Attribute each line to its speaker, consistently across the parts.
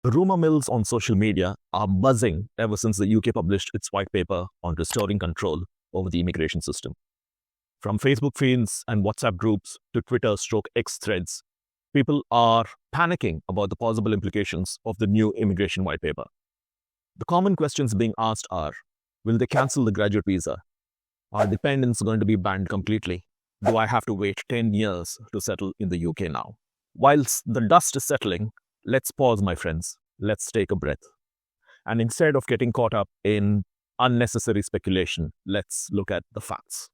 Speaker 1: The rumor mills on social media are buzzing ever since the UK published its white paper on restoring control over the immigration system. From Facebook feeds and WhatsApp groups to Twitter stroke X threads, people are panicking about the possible implications of the new immigration white paper. The common questions being asked are, will they cancel the graduate visa? Are dependents going to be banned completely? Do I have to wait 10 years to settle in the UK now? Whilst the dust is settling, let's pause, my friends. Let's take a breath. And instead of getting caught up in unnecessary speculation, let's look at the facts.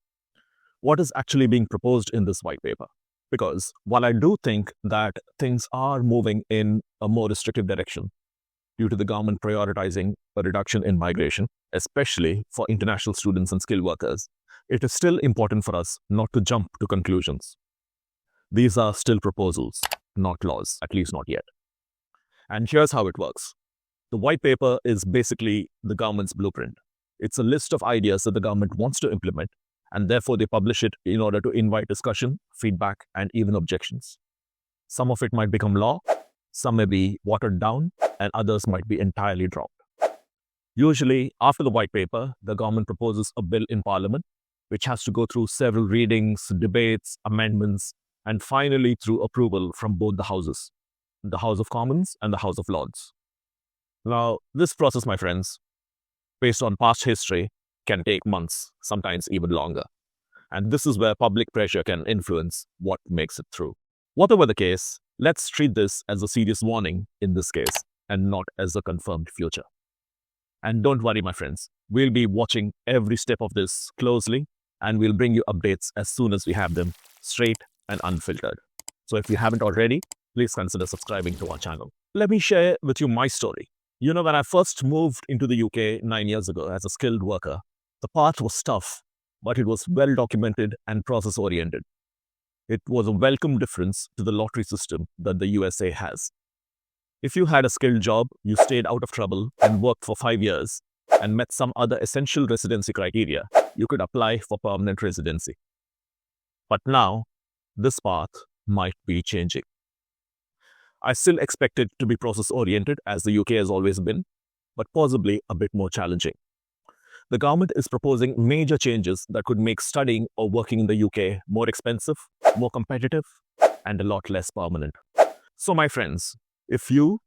Speaker 1: What is actually being proposed in this white paper? Because while I do think that things are moving in a more restrictive direction due to the government prioritizing a reduction in migration, especially for international students and skilled workers, it is still important for us not to jump to conclusions. These are still proposals, not laws, at least not yet. And here's how it works. The white paper is basically the government's blueprint. It's a list of ideas that the government wants to implement, and therefore they publish it in order to invite discussion, feedback, and even objections. Some of it might become law, some may be watered down, and others might be entirely dropped. Usually, after the white paper, the government proposes a bill in Parliament, which has to go through several readings, debates, amendments, and finally through approval from both the houses, the House of Commons and the House of Lords. Now, this process, my friends, based on past history, can take months, sometimes even longer. And this is where public pressure can influence what makes it through. Whatever the case, let's treat this as a serious warning in this case and not as a confirmed future. And don't worry, my friends, we'll be watching every step of this closely and we'll bring you updates as soon as we have them, straight and unfiltered. So if you haven't already, please consider subscribing to our channel. Let me share with you my story. You know, when I first moved into the UK 9 years ago as a skilled worker, the path was tough, but it was well documented and process oriented. It was a welcome difference to the lottery system that the USA has. If you had a skilled job, you stayed out of trouble and worked for 5 years and met some other essential residency criteria, you could apply for permanent residency. But now, this path might be changing. I still expect it to be process-oriented, as the UK has always been, but possibly a bit more challenging. The government is proposing major changes that could make studying or working in the UK more expensive, more competitive, and a lot less permanent. So, my friends, if you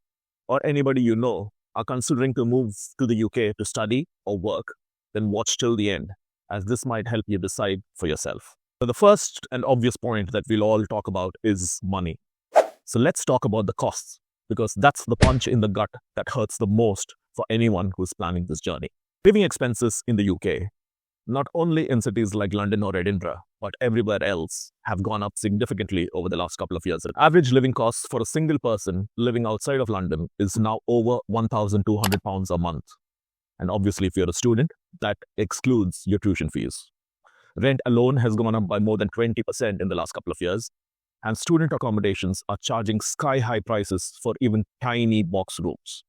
Speaker 1: or anybody you know are considering to move to the UK to study or work, then watch till the end, as this might help you decide for yourself. So the first and obvious point that we'll all talk about is money. So let's talk about the costs, because that's the punch in the gut that hurts the most for anyone who's planning this journey. Living expenses in the UK, not only in cities like London or Edinburgh, but everywhere else, have gone up significantly over the last couple of years. Average living costs for a single person living outside of London is now over £1,200 a month. And obviously, if you're a student, that excludes your tuition fees. Rent alone has gone up by more than 20% in the last couple of years, and student accommodations are charging sky-high prices for even tiny box rooms.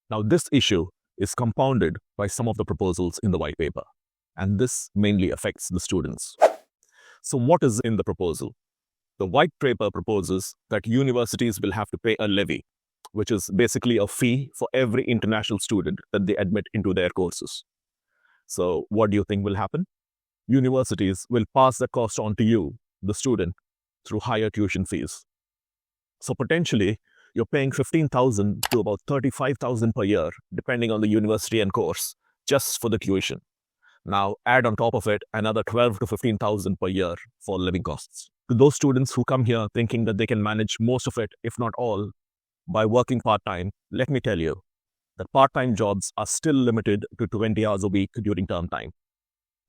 Speaker 1: Now, this issue is compounded by some of the proposals in the white paper, and this mainly affects the students. So what is in the proposal? The white paper proposes that universities will have to pay a levy, which is basically a fee for every international student that they admit into their courses. So what do you think will happen? Universities will pass the cost on to you, the student, through higher tuition fees. So potentially, you're paying $15,000 to about $35,000 per year, depending on the university and course, just for the tuition. Now, add on top of it another $12,000 to $15,000 per year for living costs. To those students who come here thinking that they can manage most of it, if not all, by working part-time, let me tell you that part-time jobs are still limited to 20 hours a week during term time.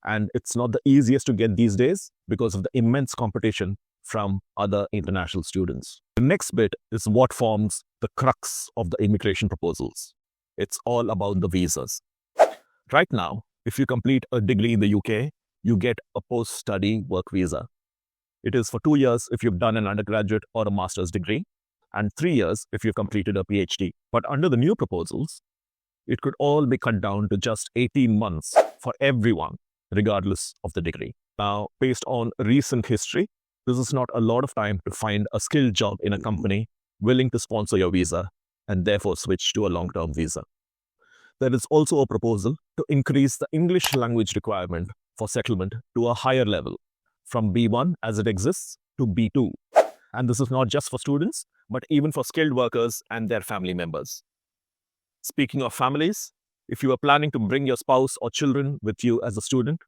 Speaker 1: And it's not the easiest to get these days because of the immense competition from other international students. The next bit is what forms the crux of the immigration proposals. It's all about the visas. Right now, if you complete a degree in the UK, you get a post-study work visa. It is for 2 years if you've done an undergraduate or a master's degree, and 3 years if you've completed a PhD. But under the new proposals, it could all be cut down to just 18 months for everyone, regardless of the degree. Now, based on recent history, this is not a lot of time to find a skilled job in a company willing to sponsor your visa, and therefore switch to a long-term visa. There is also a proposal to increase the English language requirement for settlement to a higher level, from B1 as it exists to B2. And this is not just for students, but even for skilled workers and their family members. Speaking of families, if you are planning to bring your spouse or children with you as a student,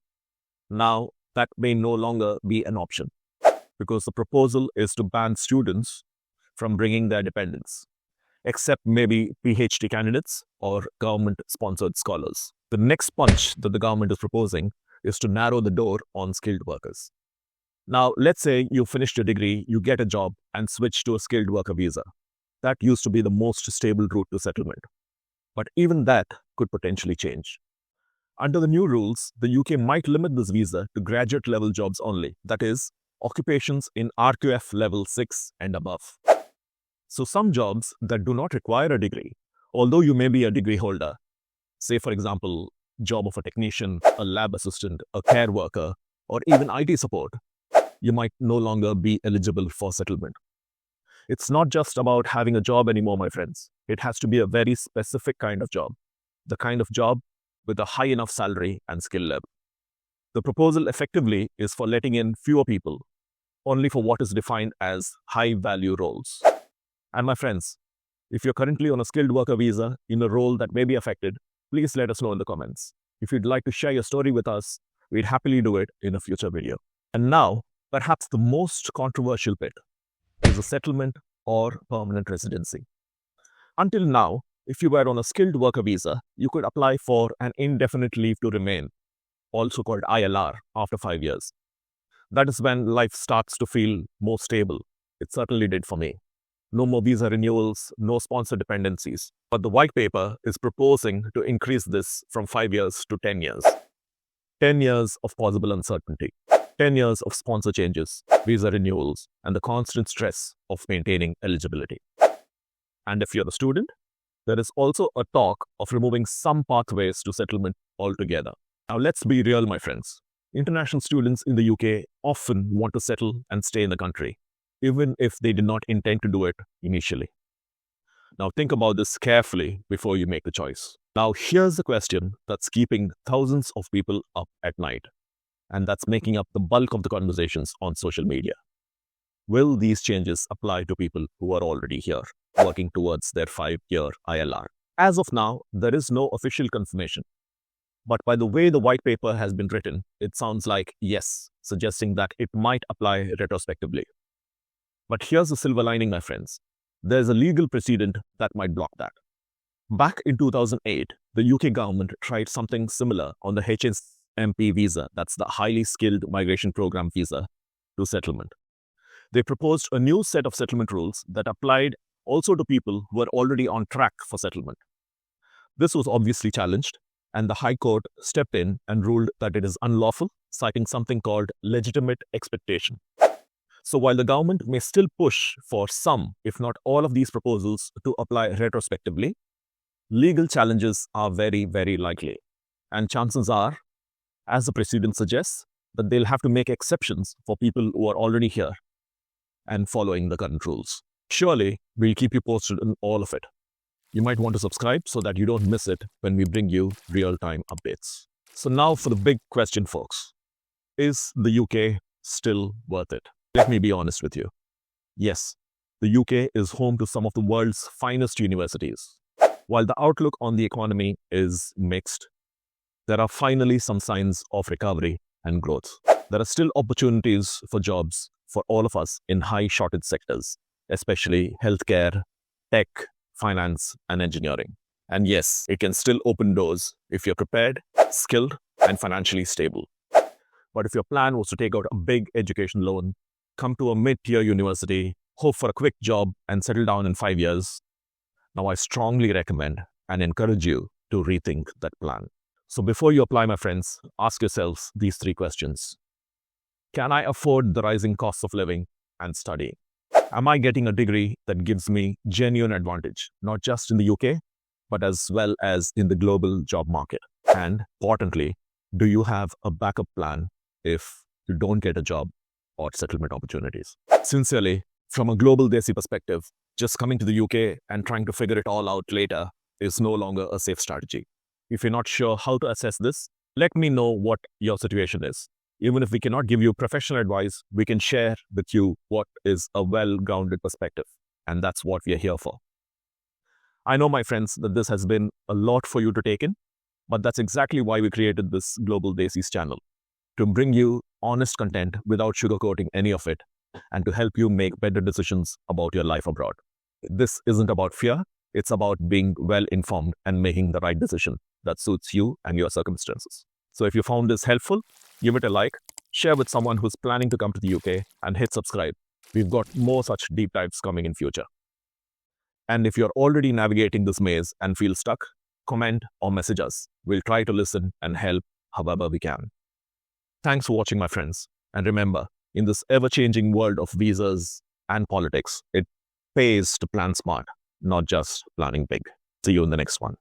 Speaker 1: now that may no longer be an option, because the proposal is to ban students from bringing their dependents, except maybe PhD candidates or government-sponsored scholars. The next punch that the government is proposing is to narrow the door on skilled workers. Now, let's say you finished your degree, you get a job, and switch to a skilled worker visa. That used to be the most stable route to settlement. But even that could potentially change. Under the new rules, the UK might limit this visa to graduate-level jobs only, that is, occupations in RQF level 6 and above. So some jobs that do not require a degree, although you may be a degree holder, say for example, job of a technician, a lab assistant, a care worker, or even IT support, you might no longer be eligible for settlement. It's not just about having a job anymore, my friends. It has to be a very specific kind of job, the kind of job with a high enough salary and skill level. The proposal effectively is for letting in fewer people, only for what is defined as high-value roles. And my friends, if you're currently on a skilled worker visa in a role that may be affected, please let us know in the comments. If you'd like to share your story with us, we'd happily do it in a future video. And now, perhaps the most controversial bit is a settlement or permanent residency. Until now, if you were on a skilled worker visa, you could apply for an indefinite leave to remain, also called ILR, after 5 years. That is when life starts to feel more stable. It certainly did for me. No more visa renewals, no sponsor dependencies. But the white paper is proposing to increase this from 5 years to 10 years. 10 years of possible uncertainty. 10 years of sponsor changes, visa renewals, and the constant stress of maintaining eligibility. And if you're a student, there is also a talk of removing some pathways to settlement altogether. Now let's be real, my friends. International students in the UK often want to settle and stay in the country, even if they did not intend to do it initially. Now think about this carefully before you make the choice. Now here's the question that's keeping thousands of people up at night, and that's making up the bulk of the conversations on social media. Will these changes apply to people who are already here, working towards their 5-year ILR? As of now, there is no official confirmation. But by the way the white paper has been written, it sounds like yes, suggesting that it might apply retrospectively. But here's the silver lining, my friends. There's a legal precedent that might block that. Back in 2008, the UK government tried something similar on the HSMP visa, that's the Highly Skilled Migration Program visa, to settlement. They proposed a new set of settlement rules that applied also to people who were already on track for settlement. This was obviously challenged, and the High Court stepped in and ruled that it is unlawful, citing something called legitimate expectation. So while the government may still push for some, if not all of these proposals to apply retrospectively, legal challenges are very, very likely. And chances are, as the precedent suggests, that they'll have to make exceptions for people who are already here and following the current rules. Surely, we'll keep you posted on all of it. You might want to subscribe so that you don't miss it when we bring you real-time updates. So now for the big question, folks. Is the UK still worth it? Let me be honest with you. Yes, the UK is home to some of the world's finest universities. While the outlook on the economy is mixed, there are finally some signs of recovery and growth. There are still opportunities for jobs for all of us in high shortage sectors, especially healthcare, tech, finance, and engineering. And yes, it can still open doors if you're prepared, skilled, and financially stable. But if your plan was to take out a big education loan, come to a mid-tier university, hope for a quick job, and settle down in 5 years, now I strongly recommend and encourage you to rethink that plan. So before you apply, my friends, ask yourselves these 3 questions. Can I afford the rising costs of living and studying? Am I getting a degree that gives me genuine advantage, not just in the UK, but as well as in the global job market? And importantly, do you have a backup plan if you don't get a job or settlement opportunities? Sincerely, From a global Desi perspective, just coming to the UK and trying to figure it all out later is no longer a safe strategy. If you're not sure how to assess this, let me know what your situation is. Even if we cannot give you professional advice, we can share with you what is a well-grounded perspective. And that's what we are here for. I know, my friends, that this has been a lot for you to take in, but that's exactly why we created this Global Desis channel, to bring you honest content without sugarcoating any of it, and to help you make better decisions about your life abroad. This isn't about fear, it's about being well informed and making the right decision that suits you and your circumstances. So if you found this helpful, give it a like, share with someone who's planning to come to the UK, and hit subscribe. We've got more such deep dives coming in future. And if you're already navigating this maze and feel stuck, comment or message us. We'll try to listen and help however we can. Thanks for watching, my friends. And remember, in this ever-changing world of visas and politics, it pays to plan smart, not just planning big. See you in the next one.